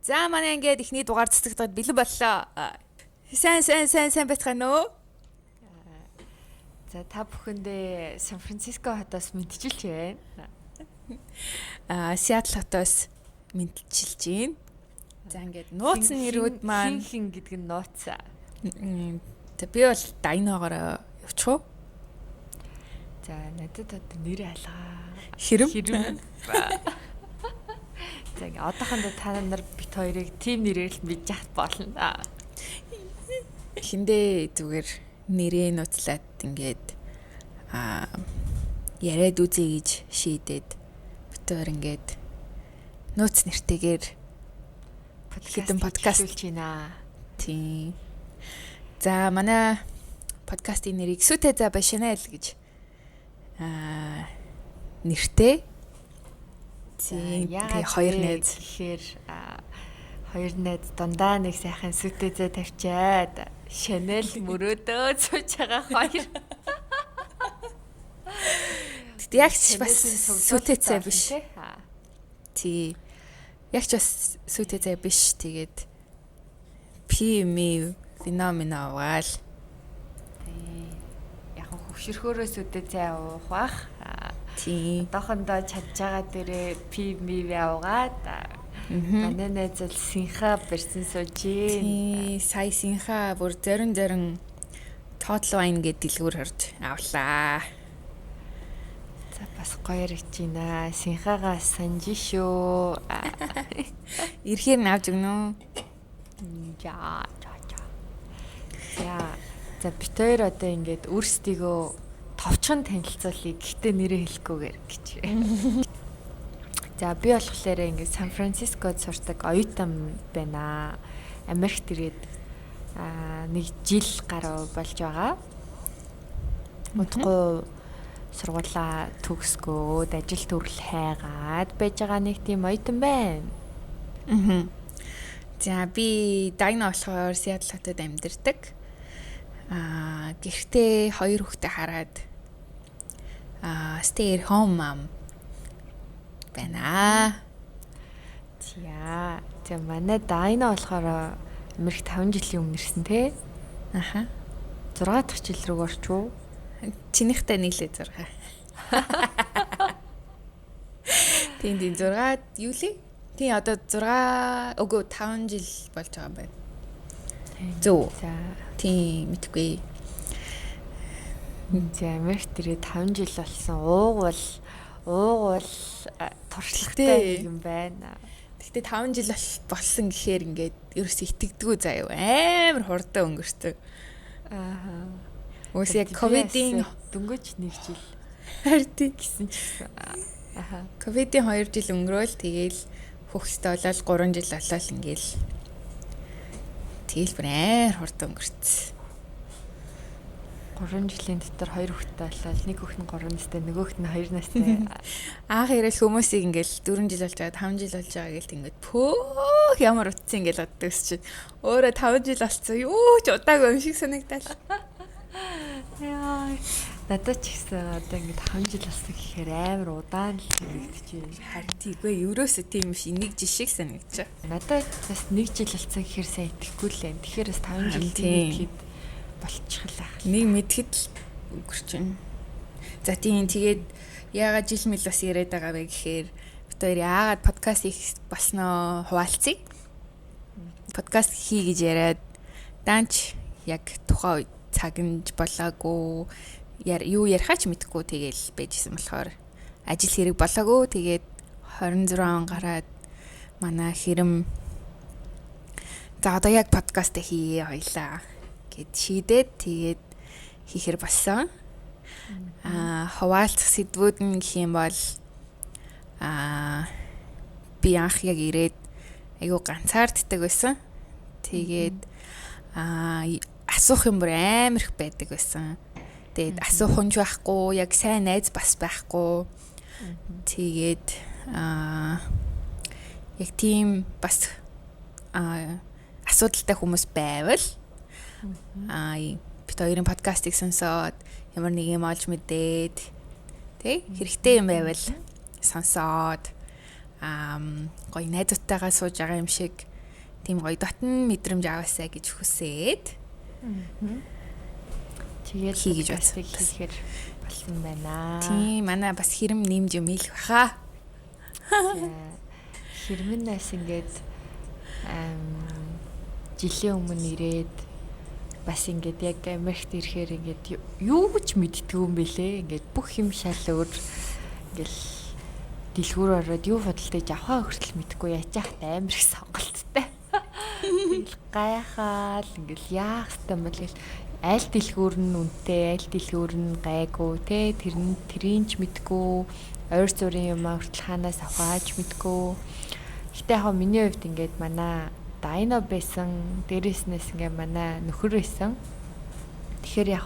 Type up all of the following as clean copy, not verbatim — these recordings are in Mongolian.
За манай ингээд ихний дугаар цэцэгдээд бэлэн боллоо. Сайн байцгаана уу? За та бүхэндээ Сан Франциско хотоос мэдчилж байна. Сиэтл хотоос мэдчилж байна. За ингээд нууц нэрүүд маань хин гэдэг нь нууц. За би бол дайногоор явчих уу? За надад нэр алгаа. Хэрэм. За ингээд одоохондоо та нар бит хоёрыг тим нэрээр л мэдж яхад болно. Хиндээ зүгээр нэрээ нуцлаад ингээд яриад үзье гэж шийдээд бит хоёр ингээд нууц нэртэйгээр хэдэн подкаст хийж байна. Тийм. За манай подкастын нэрийг Сүтэ за башинал гэж нэртэй. Тийм. Тэгээ хоёр найз гэхээр хоёр найз дундаа нэг сайхан сүтэзээ тавьчаад Chanel мөрөөдөө сууж байгаа хоёр. Яг ч бас сүтэзээ биш. Тий. Яг ч бас сүтэзээ биш. Тэгээд пими феномена вал. Яг хөвшөрхөөрөө сүтэзээ уух бах. Тий. Одоохондоо чадж байгаа дээрээ пими явгаад манай найз л синха барьсан сууж. Тий. Сая синха бүр зарин тоотлоо айн гэдэг дэлгүүр хорж авлаа. За бас гоё ирж байна. Синхагаа санжи шүү. Ирэхээр нь авч өгнө үү? За. За бит хоёр одоо ингээд өөрсдийгөө товчхон танилцуулъя. Гэхдээ нэрээ хэлэхгүйгээр гэж. За би болохоор ингээд Сан Францискод сурдаг оюутан байна. Америкт ирээд нэг жил гаруй болж байгаа. Удахгүй сургуулаа төгсгөөд ажил төрөл хайгаад байж байгаа нэг тийм оюутан байна. За би Дайна болохоор Сиэтл хотод амьдардаг. Гэртээ хоёр хүүхдээ хараад stay at home mom байна. За манай Дайна болохоор Америк 5 жилийн өмнө ирсэн те. Аха. 6 дахь жил рүү орчуу. Чинийхтэй нийлээ 6. Тийм 6 юу лээ? Тийм одоо 6 үгүй 5 жил болж байгаа юм байна. Зөө. За Тийм мэдгүй. За Америкт ирээд 5 жил болсон. Уугуул туршлагатай юм байна. Гэхдээ 5 жил болсон гэхээр ингээд ерөөс итгэдэггүй заяа. Амар хурдан өнгөрсөн. Үгүй яг ковидын дөнгөж 1 жил харин гэсэн ч гэсэн. Ковидын 2 жил өнгөрөөл тэгээл хөхстэй болол 3 жил болол ингээл тэгэл бүр хурдан өнгөрцөн. 3 жилийн дотор 2 хүүхэдтэй болол нэг хүүхэд нь 3 настай, нөгөөхд нь 2 настай. Анх ирэл хүмүүсийг ингээл 4 жил болж байгаа, 5 жил болж байгаа гээл ингээд пөөх ямар утсан ингээл боддогс чинь өөрөө 5 жил болсон. Юу ч удаагүй юм шиг санагдал. Яа. Надад ч гэсэн одоо ингээд 5 жил болсон гэхээр амар удаан л санагдчихэв. Харин тийгүй ерөөсөө тийм биш, 1 жил шиг санагдчих. Надад бас 1 жил болсон гэхээр сайн итгэхгүй л юм. Тэгэхээр бас 5 жил гэхэд болчихлаа. Нэг мэдхэд л өнгөрч байна. За тийм тэгээд яагаад жил мэл бас яриад байгаа вэ гэхээр бид хоёр яагаад подкаст хийх болсноо хуваалцъя. Подкаст хий гэж яриад данч яг тухайн үед цагнж болоогүй юу ярихаа ч мэдэхгүй тэгээл байжсэн болохоор ажил хэрэг болоогүй тэгээд 26 он гараад манай хэрэм за одоо яг подкаст хийе хоёлаа гэд шийдээд тэгээд хийхэр болсон. Хуваалцах сэдвүүд нь гэх юм бол би анх яг ирээд айгу ганцаарддаг байсан. Тэгээд асуух юм бүр амар их байдаг байсан. Тэгээд асуух хүнж байхгүй, яг сайн найз бас байхгүй. Тэгээд яг тийм бас асуудалтай хүмүүс байвал бид хоёрын подкастыг сонсоод ямар нэг юм олж мэдээд тий хэрэгтэй юм байвал сонсоод гоё найзуудтайгаа сууж байгаа юм шиг тийм гоё дотн мэдрэмж аваасаа гэж хүсээд. Тэгээд хийж хийхээр болсон байна. Тийм манай бас хэрэм нэмж юм хэлэх баха. Хэрмэнээс ингээд жилийн өмнө ирээд бас ингээд яг Америкт ирэхээр ингээд юу ч мэддгүй юм бэлээ. Ингээд бүх юм шал өөр. Ингээл дэлгүүр ороод юу бодолтой авахаа хүртэл мэдгүй яжаахт амар их сонголттой. Тэгэл гайхаал ингээл яах ёстой юм бол аль дэлгүүр нь үнэтэй, аль дэлгүүр нь гайгүй те тэрийн ч мэдгүй ойр зүрийн юм хүртэл ханаас авахаач мэдгүй. Гэтэ яг миний хувьд ингээд манай Дайна байсан, дээрэснээс ингээ манай нөхөр байсан. Тэгэхээр яг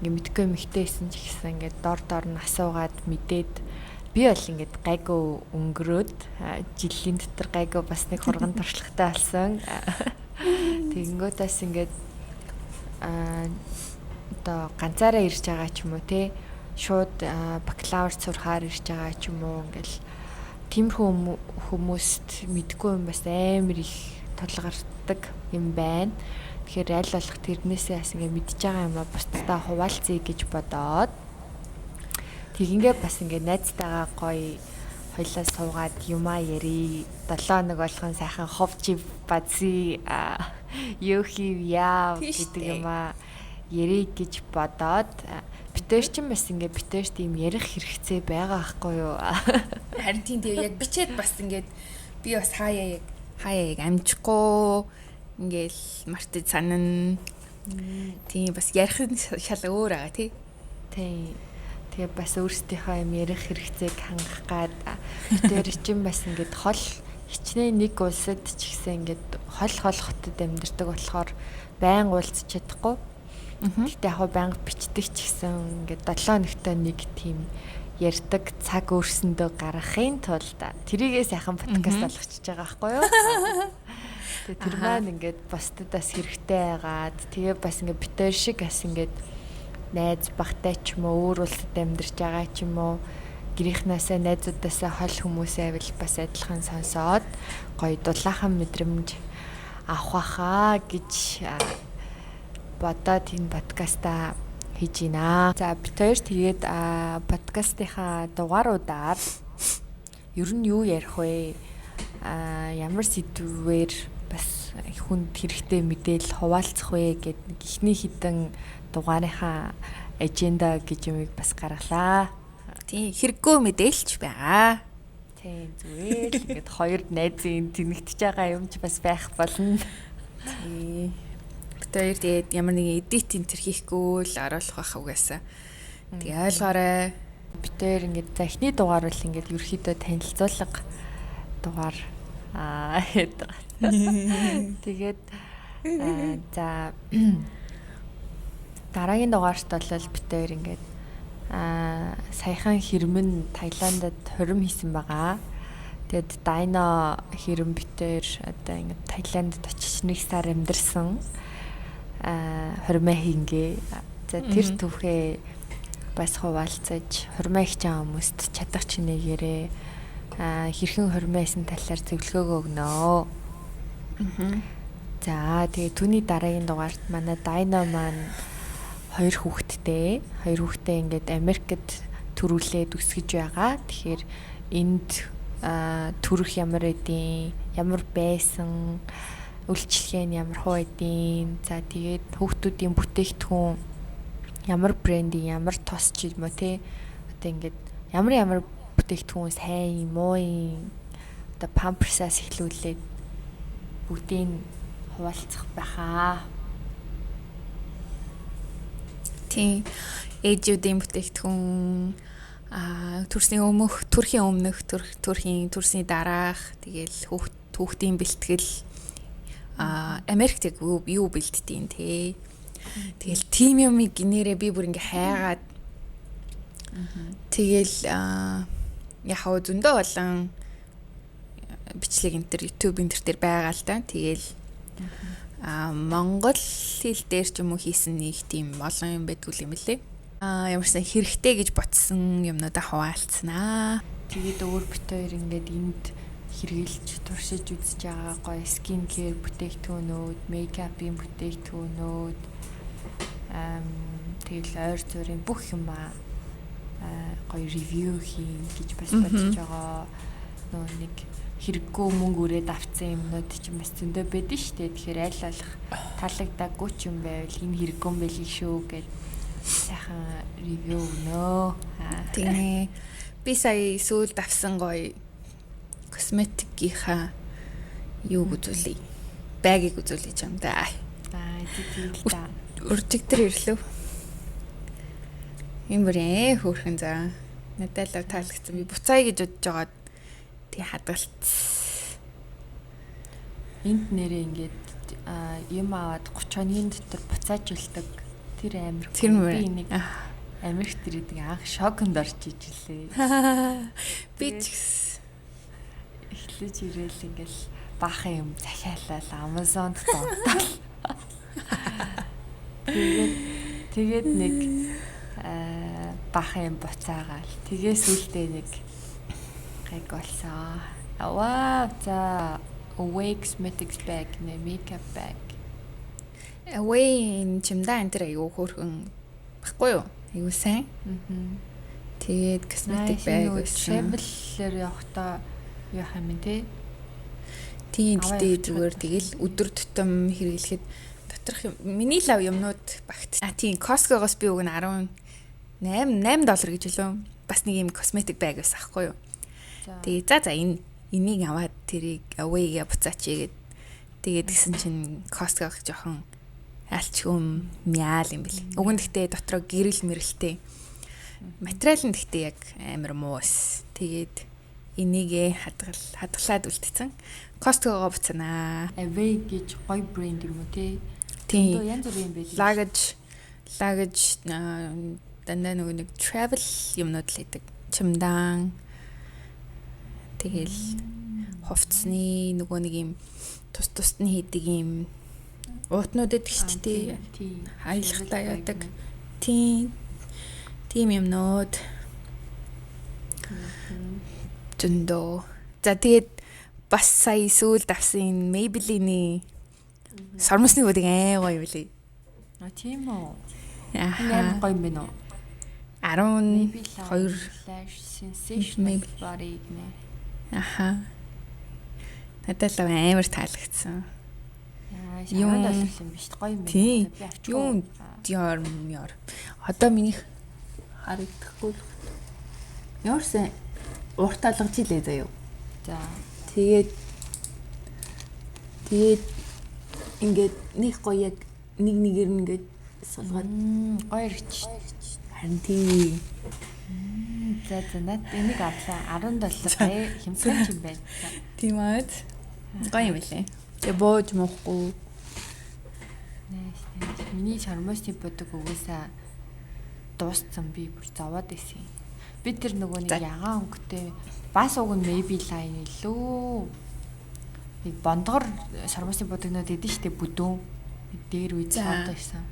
ингээ мэдгүй мэгтэйсэн ч гэсэн ингээ дор нь асуугаад мэдээд би бол ингээд гайгүй өнгөрөөд жилийн дотор гайгүй бас нэг хурган туршлагатай болсон. Тэгэнгүүтээс ингээд одоо ганцаараа ирж байгаа ч юм уу те шууд бакалавр сурахаар ирж байгаа ч юм уу ингээл тиймэрхүү хүмүүст мэдгүй юм бас амар их тулгардаг юм байна. Тэгэхээр аль болох тэрнээсээ бас ингээд мэдж байгаа юм а бусдаа хуваалцъя гэж бодоод тийгээ бас ингээд найзтайгаа гоё хоёлаа суугаад юмаа яри 7 хоног болгон сайхан ховчи бази юу хийвяа гэдэг юмаа яри гэж бодоод битэр ч юм бас ингээд битэр тийм ярих хэрэгцээ байгаа байхгүй юу. Харин тийм яг бичээд бас ингээд би бас хаяа яг амжихгүй ингээл мартаж санана. Тийм бас ярих нь шал өөр байгаа тий. Тийм. Тэгээ бас өөрсдийнхөө юм ярих хэрэгцээг хангах гад битэр чинь бас ингээд хол хичнээн нэг улсад ч гэсэн ингээд хол хотод амьдардаг болохоор байн уулзч чадахгүй. Гэтэ яг байнга бичдэг ч гэсэн ингээд 7 хоногтой нэг тийм ярьдаг цаг өөрсөндөө гаргахын тулд тэрийгээ сайхан подкаст болгочихж байгаа байхгүй юу? Тэгээ тэр маань ингээд бусдаас хэрэгтэй байгаад тэгээ бас ингээд битэр шиг бас ингээд найз багтай ч юм уу өөр улсад амьдарч байгаа ч юм уу гэрийнхнаасаа найзуудаасаа хол хүмүүсээ авил бас адилхан сонсоод гоё дулаахан мэдрэмж авах хаа гэж бодоод энэ подкаста хийж байна. За бид хоёр тэгээд подкастынхаа дугааруудаар ер нь юу ярих вэ? Ямар сэдвээр бас хүнд хэрэгтэй мэдээлэл хуваалцах вэ гэдэг ихний хідэн дугаарынхаа аженда гэж юмыг бас гаргалаа. Тийм хэрэггүй мэдээлж байгаа. Тийм зүгээр л ингээд хоёр найзын тэнэгтэж байгаа юм ч бас байх болно. Тийм. Бид хоёр тэгээд ямар нэг эдит энэ төр хийхгүй л оруулах байх угаасаа. Тэгээ ойлгоорой. Бид хоёр ингээд за эхний дугаар бол ингээд ерөөхдөө танилцуулга дугаар тэгээд за дараагийн дугаарт бол бид хоёр ингээд саяхан хэрмэн Таиландд хорим хийсэн байгаа. Тэгэд Дайна хэрэн бид хоёр одоо ингээд Таиландд очиж нэг сар амьдарсан хоримоо хийнгээ. За тэр түүхээ бас хуваалцаж хоримоо хийж байгаа хүмүүст чадах чинээгээрээ хэрхэн хоримоосэн талаар зөвлөгөөгөө өгнө. За тэгээ түүний дараагийн дугаарт манай Дайна маань хоёр хүүхэдтэй ингээд Америкт төрүүлээд өсгөж байгаа. Тэгэхээр энд төрөх ямар эдийн, ямар байсан, үйлчлэгээ нь ямар хөө эдийн. За тэгээд хүүхдүүдийн бүтээгдэхүүн ямар брендing, ямар тос ч юм уу те. Одоо ингээд ямар бүтээгдэхүүн сайн, муу юм. Одоо памперсаас эхлүүлээд бүгдийг хуваалцах байхаа. Тийм ээжүүдийн бүтээгдэхүүн төрсний өмнөх төрсний дараах тэгэл хүүхдийн бэлтгэл Америкт юу бэлддэйн те. Тэгэл тим юмыг гинээрээ би бүр ингээ хайгаад тэгэл яг зөндөө болон бичлэг энэ YouTube энэ төр байгаа л да. Тэгэл Монгол хэл дээр ч юм уу хийсэн нэг тийм олон юм байдгүй юм лээ. Ямарсан хэрэгтэй гэж ботсон юмнуудаа хуваалцсанаа. Тэгээд өөр бит хоёр ингээд энд хэрэгжилж туршиж үзэж байгаа гоё скин кэр бүтээгдэхүүнүүд, мейкапын бүтээгдэхүүнүүд тэгэл ойр зүрийн бүх юм гоё ревю хийн гэж бас бодож байгаа. Нөө нэг хэрэггүй мөнгө өрөөд авсан юмнууд чинь бас зөндөө байдэн штэ. Тэгэхээр аль болох таалагдаагүй ч юм байвал энэ хэрэггүй юм байл шүү гэд сайхан ревю өгнө. Тэгээ би сая сүүлд авсан гоё косметикийнхаа юуг үзүүлээ. Байгийг үзүүлээ юм да. Тийм л та. Уржиг дээр ирлээ. Юм бүрээ хөөрхөн за. Надад л таалагдсан. Би буцаая гэж бодож байгаад тий хадгалт. Энд нэрээ ингээд юм аваад 30 хоногийн дотор буцаажуулдаг. Тэр амир. Би нэг Америкт ирээд анх шоконд орж ижилээ. Би ч эхлэж ирээл ингээл баахан юм захиалал Amazon-д донтол. Тэгээд нэг баахан юм буцаагаал. Тэгээ сүултээ нэг гайг болсон. Аваа за Awake Cosmetics bag нэ makeup bag. Away чимдаа энэ аюу хөөрхөн баггүй юу? Аюу сайн. Тэгээд cosmetic bag travel-ээр явахдаа яах юм те? Тийм гэдэг зүгээр тэгэл өдөр тутам хэрэглэхэд доторх юм. Миний лав юмнууд багт. Тийм Costco-гоос би уг нь $8 гэж хэлв. Бас нэг юм cosmetic bag байсан аахгүй юу? Тэгээ за энийг аваад тэрийг Away-гээ буцаач тэгээд гисэн чинь Costco-г жоохон алчгүй мяал юм бэл. Уг нь гэхдээ дотроо гэрэл мэрэлтэй. Материал нь гэхдээ яг амар муус. Тэгээд энийгээ хадгалаад үлдсэн. Costco-гоо буцаанаа. Away гэж гоё брэнд юм уу те? Тийм. Янз бүрийн байл. Luggage дандаа нэг travel юмнууд л идэг. Чимдан тэгэл хувцсны нөгөө нэг юм тус нь хийдэг юм уутнууд идэг шүү дээ. Тийм. Хайлахтаа яадаг. Тийм юмнууд. Зөндөө. За тэгээд бас сая сүүлд авсан Maybelline сормосны бүдэг гоё юу лээ. Тийм үү. Яа. Гоё юм байна уу? 12 Flash Sensational Body гэнэ. Аха. Надад л амар таалагдсан. Юм юм биш гоё юм байна. Би авчих. Яар. Одоо минийх харагдахгүй. Яарсан урт алгаж илээ заяа. За. Тэгээд ингээд нэг гоё яг нэгээр ингээд сулгаад гоё ирч. Харин тий. За над энийг авлаа $10 хэмжээ юм байна. Тийм аа. Гоё юм лээ. Тэгээ бууж моохгүй. Миний сармосны бодог угаасаа дууссан би бүр зовоод исэн. Би тэр нөгөө нэг ягаан өнгөтэй бас уг нь Maybelline илүү. Нэг бондгор сармосны бодогнууд эдэн штэ бүдүүн. Дээр үе цаад байсан.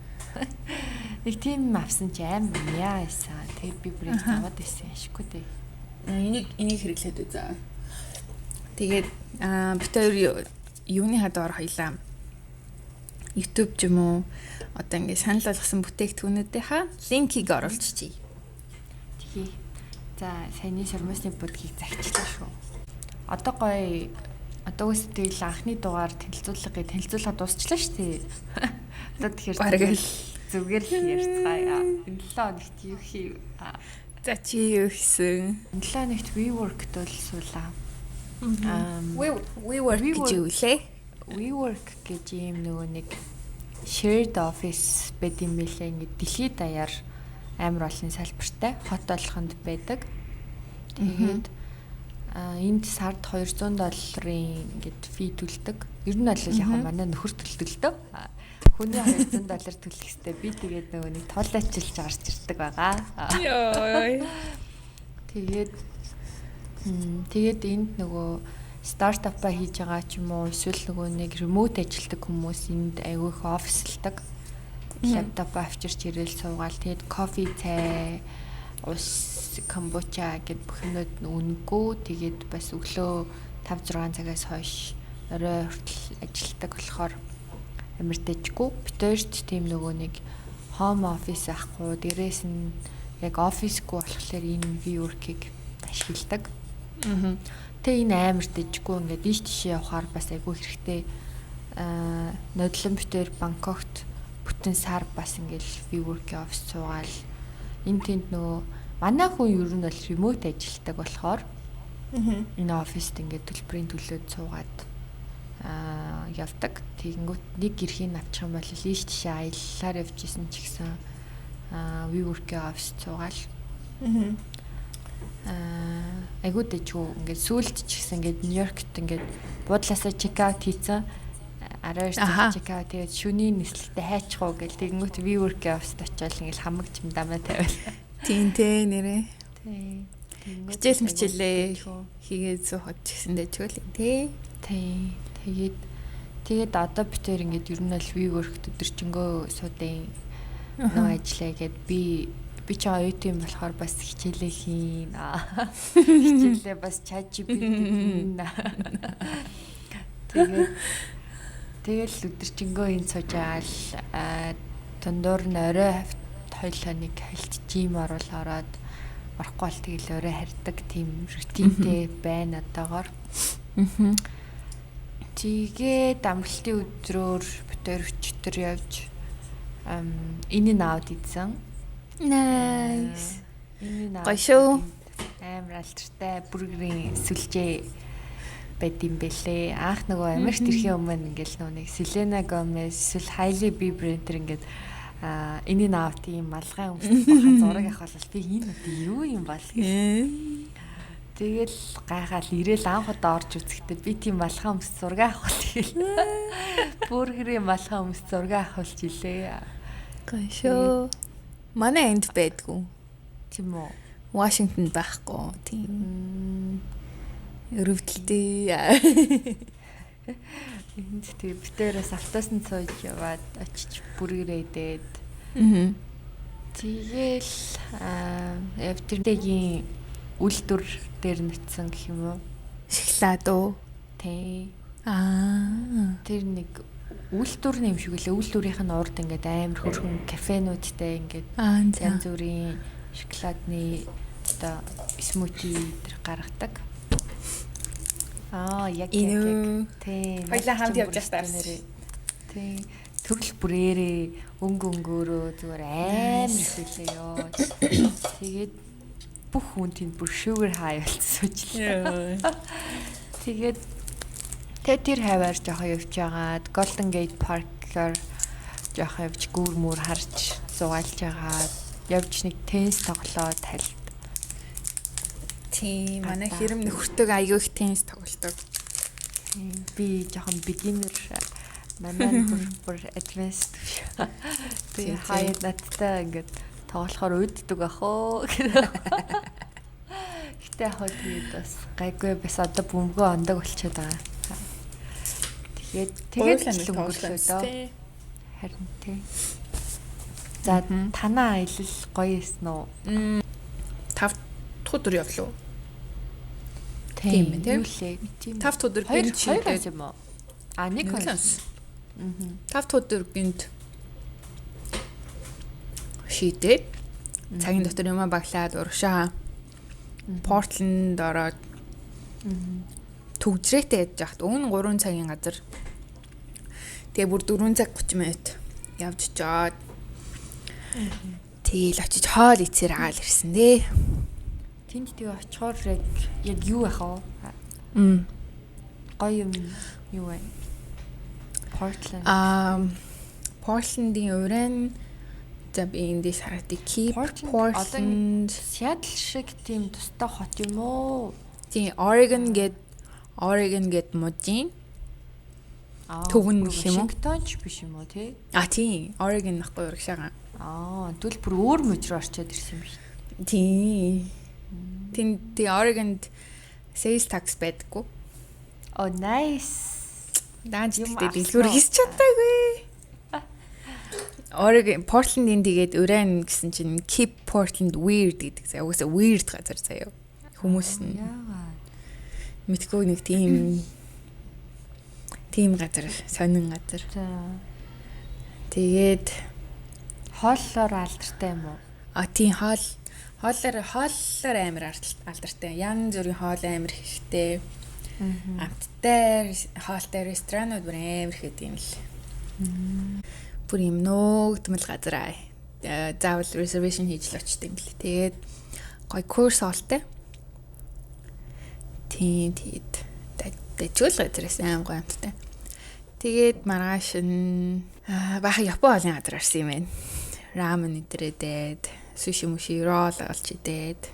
Нэг тийм авсан чи аим яа байсан. Тэгээд би бүр зовоод исэн. Ашиггүй дээ. Энийг хэрэглээд үзээ. Тэгээд бит хоёр юуны хадаар хоёлаа. YouTube ч юм уу одоо ингээд санал болгосон бүтээгдэхүүнүүдийнхаа линкийг оруулчихъя. Тэгье. За саяны сармосны бодгийг загчлаа шүү. Одоо гоё үстэл анхны дугаар танилцуулга дуусчлаа шүү дээ. Одоо тэгэхээр зүгээр л ярьцгаая. Энэ 7 хоногт юу хийв? За чи юу хийсэн? 7 хоногт WeWork-д бол суулаа. WeWork гэж юу лээ? WeWork гэж юм нөгөө нэг shared office байт юм билээ. Ингээд дэлхийд даяар амар олон салбартай хот болгонд байдаг. Тэгээд энд сард $200 ингээд фи төлдөг. Ер нь бол яг манай нөхөр төлдөг л дөө. Хүний $200 төлөх хэвээр би тэгээд нөгөө нэг тол ажиллаж гарч ирдэг байгаа. Йой. Тэгээд энд нөгөө стартапа хийж байгаа ч юм уу эсвэл нөгөө нэг ремоут ажилладаг хүмүүс энд айгүй их офислдаг. Лаптоп авчирч ирээл суугаал тэгээд кофе, цай, ус, камбуча гэд бүх юмуд үнэгүй тэгээд бас өглөө 5-6 цагаас хойш орой хүртэл ажилладаг болохоор амар дэжгүй. Бид хоёрт тийм нөгөө нэг home office ахгүй, дээрээс нь яг офисгүй болохоор энэ WeWork-ыг ашигладаг. Тэгээ энэ амар дэжгүй ингээд ийш тийшээ явахаар бас айгүй хэрэгтэй. Нодлон бид хоёр Бангкокт бүтэн сар бас ингээл WeWork-ийн офис цуугаал энэ тэнд нөгөө манай хүн ер нь бол ремоут ажилладаг болохоор энэ оффист ингээд төлбөрийн төлөөд цуугаад явдаг. Тэгэнгүүт нэг гэрхийг авчих юм бол ийш тийшээ аяллаар явжсэн ч гэсэн WeWork-ийн офис цуугаал айгуу дэжгүй ингээд сүүлд ч гэсэн ингээд Нью-Йоркт ингээд буудлаасаа чекаут хийсэн 12 цаг чекаут тэгээд шөнийн нислэгтээ хайчихуу гэл тэгэнгүүт WeWork-ийн оффист очиад ингээд хамаг чимдамаа тавиал. Тийм те нэрээ. Тийм. Хичээл мичээлээ хийгээд суухад ч гэсэн дэжгүй л тий. Тийм. Тэгээд одоо бид хоёр ингээд ер нь л WeWork өдөржингөө суудын нөгөө ажиллаа гээд би ч оюутан болохоор бас хичээлээ хийн. Хичээлээ бас ChatGPT хийн. Тэгэл өдөржингөө энэ суужаал тундуур нь орой хойлоо нэг хальт жим оруулаад орохгүй бол тэгэл орой харьдаг тийм рутинтэй байна одоогоор. Тэгээд амралтын өдрөөр бид хоёр өчтөр явж энэ наавд идсэн. Nice. Энэ гоё шүү. Амар алдартай бургерийн сүлжээ байд юм бэлээ. Анх нөгөө Америкт ирэхийн өмнө ингээл нөгөө нэг Selena Gomez, эсвэл Hailey Bieber ингээд энэ наавд ийм малгай өмссөн зураг авах бол би энэ юу юм бол гэж. Тэгэл гайхаал ирээл анх удаа орж үзэхдээ би тийм малгай өмс зураг авах тэгэл. Бургерийн малгай өмс зураг авахулж илээ. Гоё шүү. Манай энд байдгүй. Тийм үү? Вашингтонд байхгүй. Тийм. Өрөвдөлтэй. Энд тийм битээрээс автосан цойж яваад очиж бүргэрээ идээд. Тэгэл эвтердэгийн үйлдвэр дээр нүцсэн гэх юм уу? Шоколад уу? Тий. Тэр нэг үйлдвэр нэм шиг үлээ. Үйлдвэрийнх нь урд ингээд амар хөрхөн кафенуудтай ингээд янз бүрийн шоколадны одоо смути дээр гаргадаг. Яг. Тий. Хоёлаа хамт явж байгаа. Тий. Төрөл бүрээрээ өнгөөрөө зүгээр амар ихлээ ёо. Тэгээд бүх хүн тэнд бүр sugar high болчихсон ч лээ. Тэгээд тэр хаваар жоохон явж байгаад Golden Gate Park-аар жоохон явж гүүр харж зугаалж байгаад явж нэг теннис тоглоод талд. Тийм манай хэрэм нөхөртөг аягүй их теннис тоглолдог. Би жоохон beginner манай нөхөр advanced. Тэгээ хаяа надтай ингээд тоглохоор үүддэг ахоо. Гэтэ хоо тэгээд бас гайгүй бас одоо бөмбөгөө ондог болчиход байгаа. Тэгээд л өнгөрлөө дөө. Харин тий. За танаа аялал гоё эсэн үү? 5 дахь өдөр явлаа. Тийм ээ тийм. 5 дахь өдөр гинт шийдээд юм уу? Нэг хонс. 5 дахь өдөр гинт шийдээд цагийн дотор юм баглаад урагшаа Портленд ороод төгжрээтэй ядж яхад өмнө 3 цагийн газар тэгээ бүр 4 цаг 30 минут явж чаад тэгэл очиж хоол ицээр агаал ирсэн дээ. Тэнд тэгээ очихоор яг юу яах вэ? Гоё юм юу вэ? Портленд. Портлендийн уран за би эндээс хараад Keep Portland Seattle шиг тийм тустай хот юм уу? Тийм Oregon гэд мужийн төвөн гэх юм уу? Вашингтон ч биш юм уу тий? Тийм Oregon нахгүй урагшаага. Тэгвэл бүр өөр мужроо орчоод ирсэн юм биш. Тийм. Тэнд Oregon-д sales tax байдаггүй. Nice. Даанч тэгтээ дэлгүүр хийж чадаагүй. Oregon Portland-ийн тэгээд уран гэсэн чинь Keep Portland Weird гэдэг заяа. Угсаа weird газар заяа. Хүмүүс нь. мэдгүй нэг тийм газар сонин газар. За. Тэгээд хооллоор алдартай юм уу? Тийм хооллоор амар алдартай. Янз бүрийн хоол амар хэрэгтэй. Амттай хоолтой ресторанууд бүр амар ихэд юм л. Бүр юм нөөгдмөл газар заавал reservation хийж л очтой юм л. Тэгээд гой курс олтой. Тэгээд дэжүүл газараас аим гоё амттай. Тэгээд маргааш нь баха Япон хоолны газар орсон юм байна. Рамен идээд, суши муши рол олж идээд.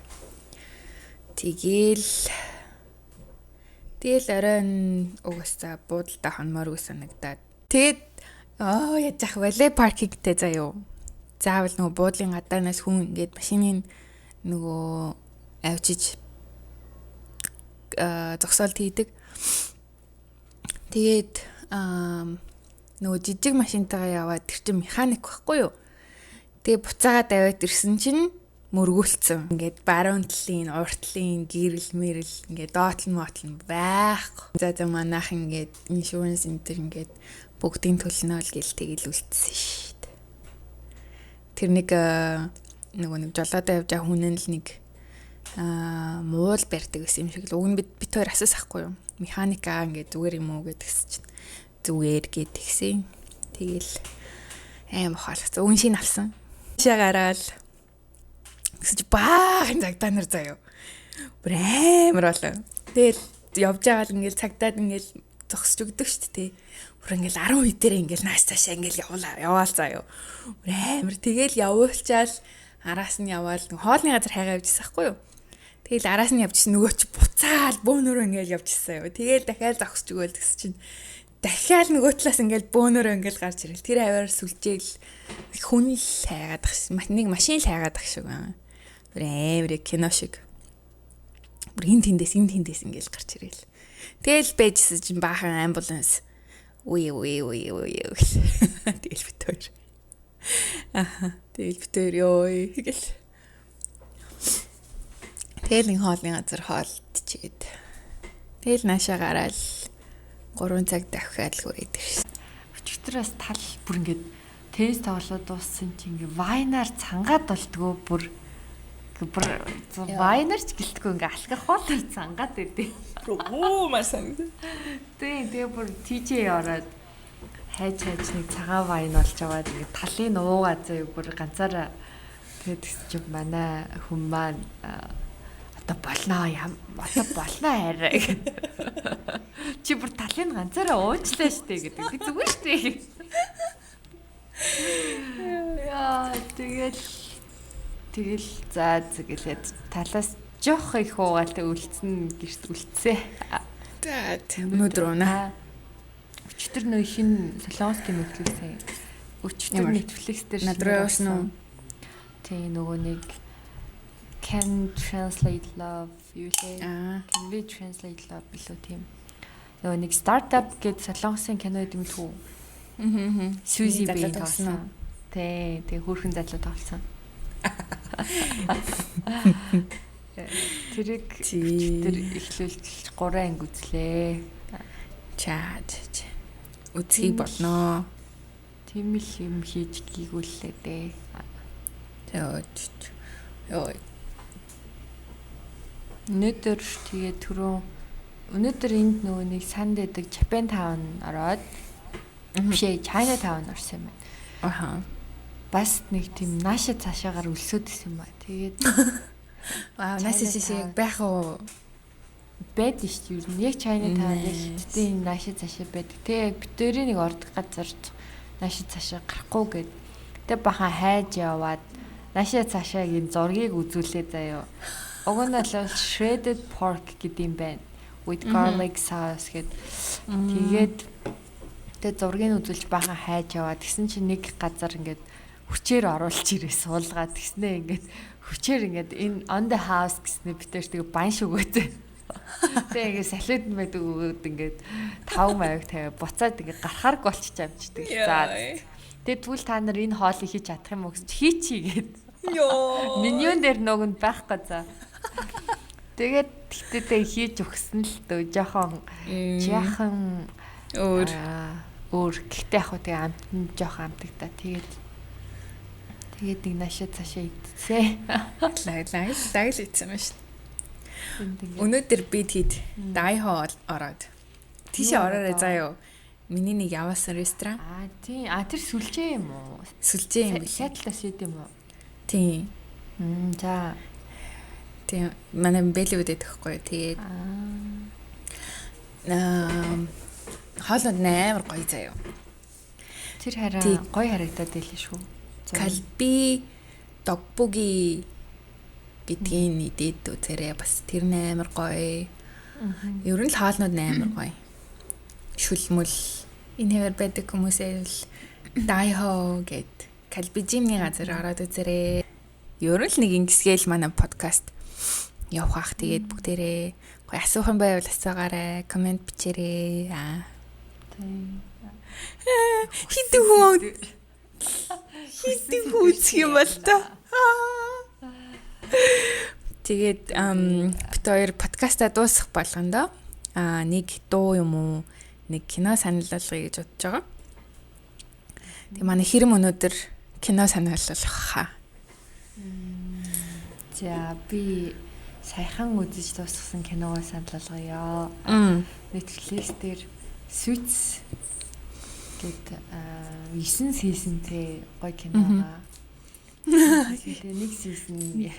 Тэгэл оройн угаасаа буудалтай хонмооргүй санагдаад. Тэгээд яаж яах вэ? Паркингтэй заяо. Заавал нөгөө буудлын гадаанаас хүн ингээд машины нөгөө авчиж зогсоолт хийдэг. Тэгээд нөгөө жижиг машинтайгаа яваад тэр чинь механик байхгүй юу? Тэгээ буцаагаад аваад ирсэн чинь мөргүүлсэн. Ингээд баруун талын, урт талын гэрэл мэрэл ингээд доотлон байхгүй. За манайх ингээд иншуранс энтер ингээд бүгдийн төлнө л гэл тэгэл үлдсэн шүү дээ. Тэр нэг жолоодоо явж байгаа хүн нь л нэг муул барьдаг гэсэн юм шиг л. Уг нь бид хоёр асуусахгүй юу? Механика ингээд зүгээр юм уу гэдгс чинь зүгээр гэдгсэн. Тэгэл аим хаалцсан. Үн шин авсан. Шагараал гэж баахан цагтаа нар заяа. Бүр амар болоо. Тэгэл явж байгаа л ингээл цагтаад ингээл зогсож өгдөг шүү дээ. Бүр ингээл 10 минутээр ингээл нааш цаашаа ингээл яваал заяа. Бүр амар тэгэл явуулчаал араас нь яваал хоолны газар хайгаа явжсэн байхгүй юу? Тэгэл араас нь явжсэн нөгөө чи буцаал бөөнөрөө ингээл явжсэн юу. Тэгэл дахиад зогсож өгөөл гэсэн чинь дахиад нөгөө талаас ингээл бөөнөрөө ингээл гарч ирэл. Тэр аваар сүлжээл хүн л хайгаад багш. Нэг машин л хайгаад багш шүү. Бүр амар кино шиг. Бүр хин тэндээс ингээл гарч ирэл. Тэгэл байжсэн чинь баахан амбуланс. Үе. Тэгэл бит хоёр. Тэгэл бит хоёр ёо гэл. Тэгэл ин хоолны газар хоолтчихэд. Тэгэл наашаа гараал 3 цаг дахиад л хүрээд ирсэн. Өчигдөрөөс тал бүр ингээд теннис тоглоод дууссан чинь ингээд вайнаар цангаад болдгоо бүр вайнаар ч гэлтгүй ингээд алкохолоор цангаад байдیں۔ Оо масан. Тэгээ бүр TJ ороод хайж нэг цагаан вайн олж аваад ингээд талын уугаа зөө бүр ганцаараа тэгээд чи манай хүн маань одоо болно арай. Чи бүр талын ганцаараа уучлаа штэ гэдэг. Би зүгээр штэ. Яа, тэгэл за гэлээд талаас жоох их уугаалтай үлдсэн гэрт үлдсээ. За өнөөдөр унаа. Өчтөр нөө шинэ солонгосын Netflix-ийн өчтөр Netflix дээр надраасан уу? Тэ нөгөө нэг Can translate love юу лээ? Can we translate love билүү тийм. Нөгөө нэг startup гэдэг солонгосын кино гэдэг юм түү. Suzy B тоглосон. Тэ хөөрхөн залуу тоглосон. Тэрийг тэр эхлүүлж 3 анги үзлээ. Чаад. Үзхий болно. Тийм л юм хийж гийгүүллээ дээ. Йоо. Өнөөдөр энд нөгөө нэг санд байдаг Japan Town ороод бишээ China Town орсон юм байна. Бас нэг тийм нааша цаашаагаар өлсөд исэн юм ба. Тэгээд нааша цаашаа байх уу? Бэд шүү дээ. Яг China Town гэхдээ энэ нааша цаашаа байдаг. Тэгээд битэрийн нэг ордог газар нааша цаашаа гарахгүй гэд. Тэг бахан хайж яваад нааша цаашаагийн зургийг үзүүлээ заяа. Уг нь л shredded pork гэдэг юм байна. With garlic sauce гэд. Тэгээд зургийг үзүүлж бахан хайж яваад тэгсэн чинь нэг газар ингээд хүчээр оруулж ирээ суулгаад тэгснээ ингээд хүчээр ингээд энэ on the house гэснээ битэр тэгээ бан шүгөөтэй. Тэгээ ингээд салют байдаг өгөөд ингээд 5 маяг тавиа буцаад ингээд гарахаар болчих амждаг. За. Тэгээ тэгвэл та нар энэ хоолыг хийж чадах юм уу гэж хийчихье гэд. Йоо. Менюн дээр нөгөнд байхгүй за. Тэгээд Тэгтээ хийж өгсөн л дөө жоохон жаахан өөр гэхдээ яг хөө тэгээ амтнд жоохон амтагта тэгээд нэг нашаа цаашаа идчихээ. Лаг л ийцсэн ба шүү. Өнөөдөр би тэгэд дайхоо ороод тийшээ ороорой заяа. Миний нэг яваасан ресторан. Тийм. Тэр сүлжээ юм уу? Сүлжээ юм. Шатлаас ид юм уу? Тийм. За. Тийм. Манай бэлүүд өгөхгүй. Тэгээд хоолнд амар гоё заяа. Тэр хараа гоё харагдаад байлээ шүү. Калби тогбуги гэдгийг нэдэд үзээрэй. Бас тэр амар гоё. Ер нь л хоолнууд амар гоё. Шүлмөл энэгээр байдаг хүмүүсээ л дайхоо гэд калбижимний газар ороод үзээрэй. Ер нь л нэг ингэсгээл манай подкаст явах. Тэгээд бүгдээрээ гоё асуух юм байвал асуугаарай. Комент бичээрэй. Хитэн хүүц юм бол та. Тэгээд бид хоёр подкаста дуусгах болгондоо нэг дуу юм уу нэг кино санал болгоё гэж бодож байгаа. Тэгээ манай хэрэм өнөөдөр кино санал болгох хаа. За би саяхан үзэж дуусгасан киногоо санал болгоё. Netflix дээр Suits гэдэг 9 сизонтэй гоё кино байгаа. Нэг сизон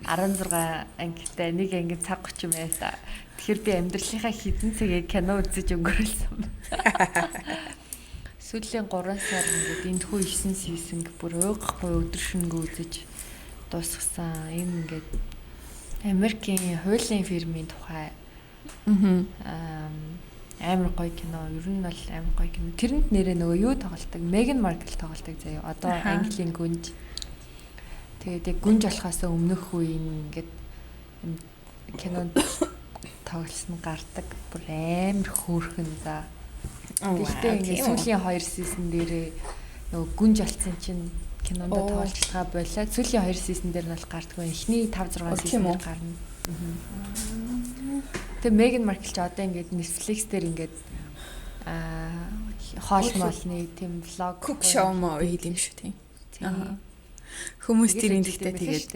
16 ангитай, нэг анги цаг 30 минут. Тэгэхээр би амьдралынхаа хэдэн цагийг кино үзэж өнгөрүүлсэн. Сүүлийн 3 сар ингээд энэхүү 9 сизон бүр уйгахгүй өдөр шөнөгүй үзэж дуусгасан. Энэ ингээд Америкийн хуулийн фирмийн тухай амар гоё кино. Ер нь бол амар гоё кино. Тэрэнд нэрээ нөгөө юу тоглолдог? Меган Маркл тоглолдог заяа. Одоо Английн гүнж. Тэгээд яг гүнж болохоос өмнөх үеийн ингээд кинонд тоглосон гардаг. Бүр амар хөөрхөн за. Гэхдээ ингээд сүүлийн 2 сизон дээрээ нөгөө гүнж болсон чинь кинонд тоглож байгаа болоод сүүлийн 2 сизон дээр нь бол гардаггүй. Эхний 5 6 сизон дээр гарна. Тэгээ Меган Маркл ч одоо ингээд Netflix дээр ингээд хоол молны тийм влог cook show мөн хийх юм шүү тийм. Хүмүүс тэрийн тэгтээ тэгээд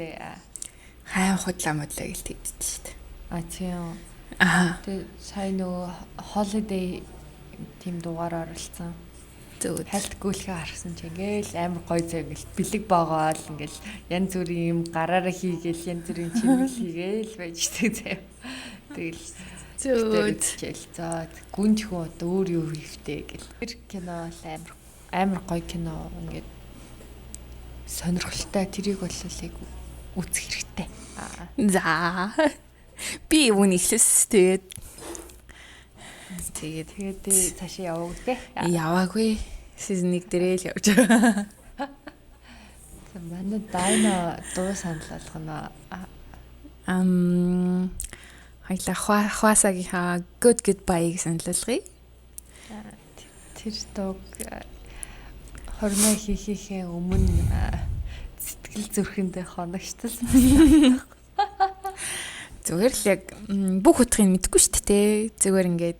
хайн худлаа модлаа гэлт хийдэж шүү дээ. Тийм. Тэгээ сая нөгөө holiday тийм дугаар оролцсон. Зөв. Хальт гүйлхээ харсан чи ингээл амар гоё зөө ингээл бэлэг боогоол ингээл янз бүрийн юм гараараа хийгээл янз бүрийн чимэл хийгээл байж тийг заяа. Тэгэл зөөд гүнж хүн одоо өөр юу хийвтэй гэл. Тэр кино амар гоё кино ингээд сонирхолтой тэрийг бол яг үзэх хэрэгтэй. За. Би үүнийг хэлсэн тэгээд цаашаа яваагүй те. Яваагүй. Season 1 дээрээ л явж байгаа. Манай Дайна дуу санал болгоно. Хайла хвасагийнхаа Good Goodbye-г санал болгоё. Тэр дууг хормоо хийхээ өмнө сэтгэл зүрхэндээ хоногчтал. Зүгээр л яг бүх утгыг мэдэхгүй шүү дээ. Зүгээр ингээд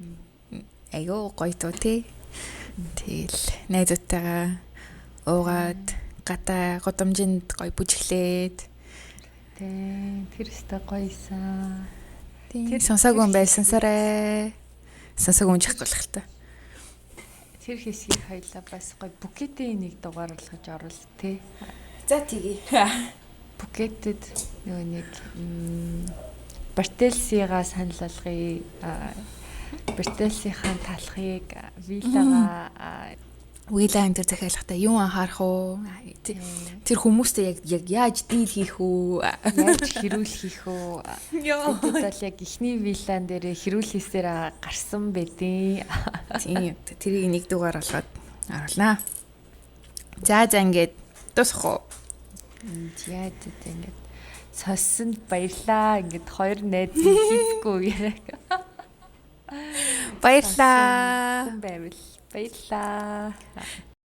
айгүй гоё дуу тий. Тэгэл найзуудтайгаа уугаад гадаа годомжинд гоё бүжиглээд тэр өстой гоёсан. Тэр сонсоогүй байсан сарай. Сонсоогүй чих болох л та. Тэр хэсгийг хоёлаа бас гоё Bukit-ийн нэг дугаар болгож оруулаа тий. За тгий. Bukit-д нөгөө нэг Бартелсигаа санал болгоё. Бартелсийнхаа талхыг Вила энэ захиалахтаа юу анхаарах уу? Тэр хүмүүстэй яг яаж дийл хийх үү? Яаж хэрүүлэх үү? Тэгэл яг ихний вилан дээр хэрүүлхээсээр гарсан байдیں۔ Тийм. Тэрийг нэг дугаар болгоод оруулнаа. За ингээд дуусах уу? Яа гэдэг ингээд соссонд баярлаа. Ингээд хоёр найз хийхгүй яг. Баярлаа. Хүн байвал баярлаа.